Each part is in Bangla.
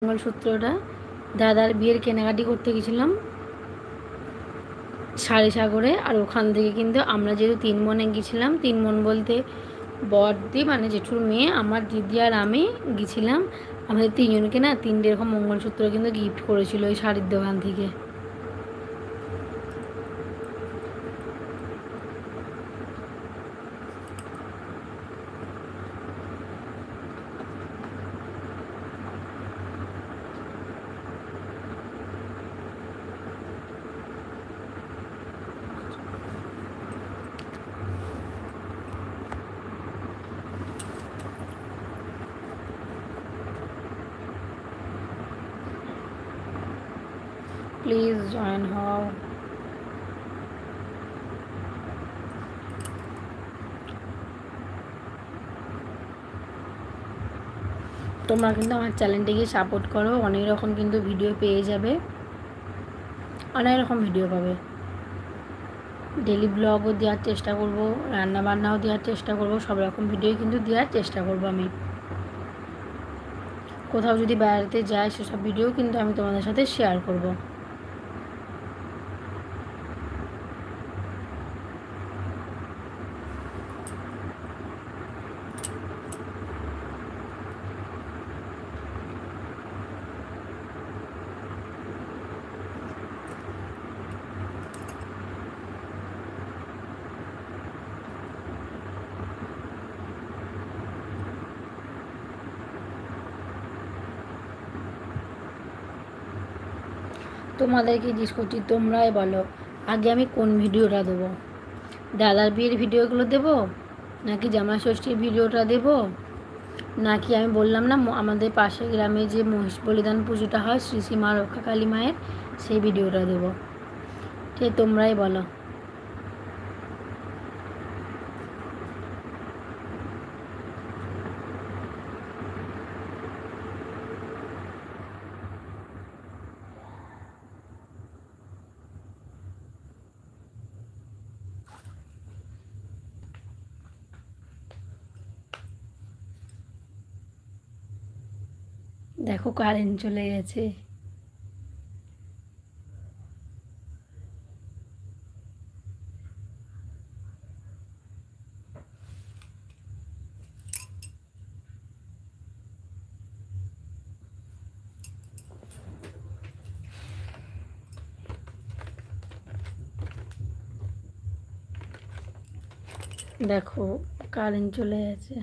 মঙ্গলসূত্রটা দাদার বিয়ের কেনাকাটি করতে গেছিলাম সাগরে। আর ওখান থেকে কিন্তু আমরা যেহেতু 3 বোনে গেছিলাম, 3 বোন বলতে বড়দি মানে জেঠুর মেয়ে, আমার দিদি আর আমি গেছিলাম। আমাদের 3 জনকে না 3টে এরকম মঙ্গলসূত্র কিন্তু গিফট করেছিল ওই শাড়ির দোকান থেকে। প্লিজ জয়েন হও। তোমরা কিন্তু আমার চ্যানেলটিকে সাপোর্ট করো, অনেক রকম কিন্তু ভিডিও পেয়ে যাবে, অনেক রকম ভিডিও পাবে। ডেলি ব্লগও দেওয়ার চেষ্টা করব, রান্নাবান্নাও দেওয়ার চেষ্টা করব, সব রকম ভিডিও কিন্তু দেওয়ার চেষ্টা করব। আমি কোথাও যদি বেড়াতে যাই সেসব ভিডিও কিন্তু আমি তোমাদের সাথে শেয়ার করব। তোমাদেরকে জিজ্ঞেস করছি, তোমরাই বলো আগে আমি কোন ভিডিওটা দেবো? দাদার বিয়ের ভিডিওগুলো দেব, নাকি জামাই ষষ্ঠীর ভিডিওটা দেব, নাকি আমি বললাম না আমাদের পাশের গ্রামে যে মহিষ বলিদান পুজোটা হয় শ্রী শ্রী মা রক্ষাকালী মায়ের, সেই ভিডিওটা দেব? ঠিক তোমরাই বলো। দেখো কারেন্ট চলে গেছে। দেখো কারেন্ট চলে গেছে।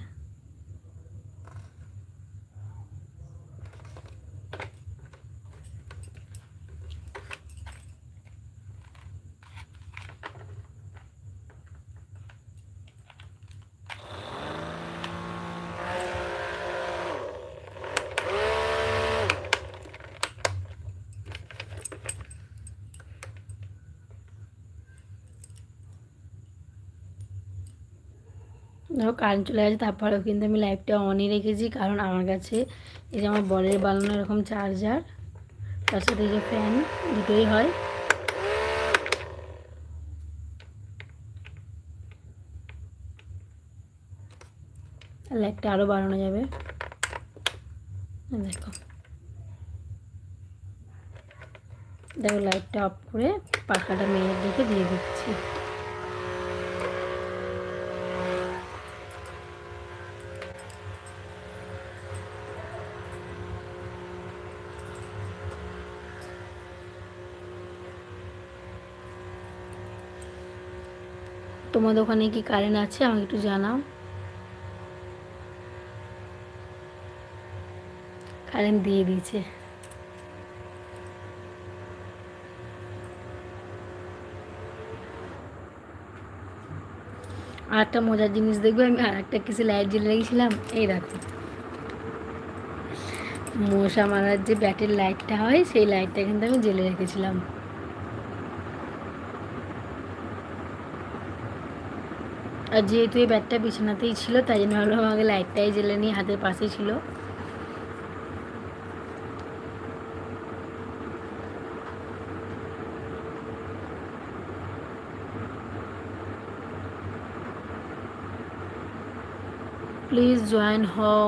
দেখো কারেন্ট চলে গেছে, তারপরেও কিন্তু আমি লাইটটা অনই রেখেছি, কারণ আমার কাছে এই যে আমার বরের বানানো এরকম চার্জার, তার সাথে যে ফ্যান, দুটোই হয়। লাইটটা আরও বাড়ানো যাবে। দেখো দেখো লাইটটা অফ করে পাখাটা মেয়ের দিকে দিয়ে দিচ্ছি। তোমাদের ওখানে কি কারেন্ট আছে আমাকে একটু জানাও। কারেন্ট দিয়ে দিয়েছে। আর একটা মজার জিনিস দেখবে, আমি আর একটা কিছু লাইট জ্বেলে রেখেছিলাম। এই দেখো মশা মারার যে ব্যাটের লাইটটা হয়, সেই লাইটটা কিন্তু আমি জ্বেলে রেখেছিলাম। আর যেহেতু এই ব্যাটটা বিছানাতেই ছিল, তাই জন্য ভাবলাম আমাকে লাইটটাই জ্বেলে নিয়ে হাতের পাশে ছিল। প্লিজ জয়েন হও।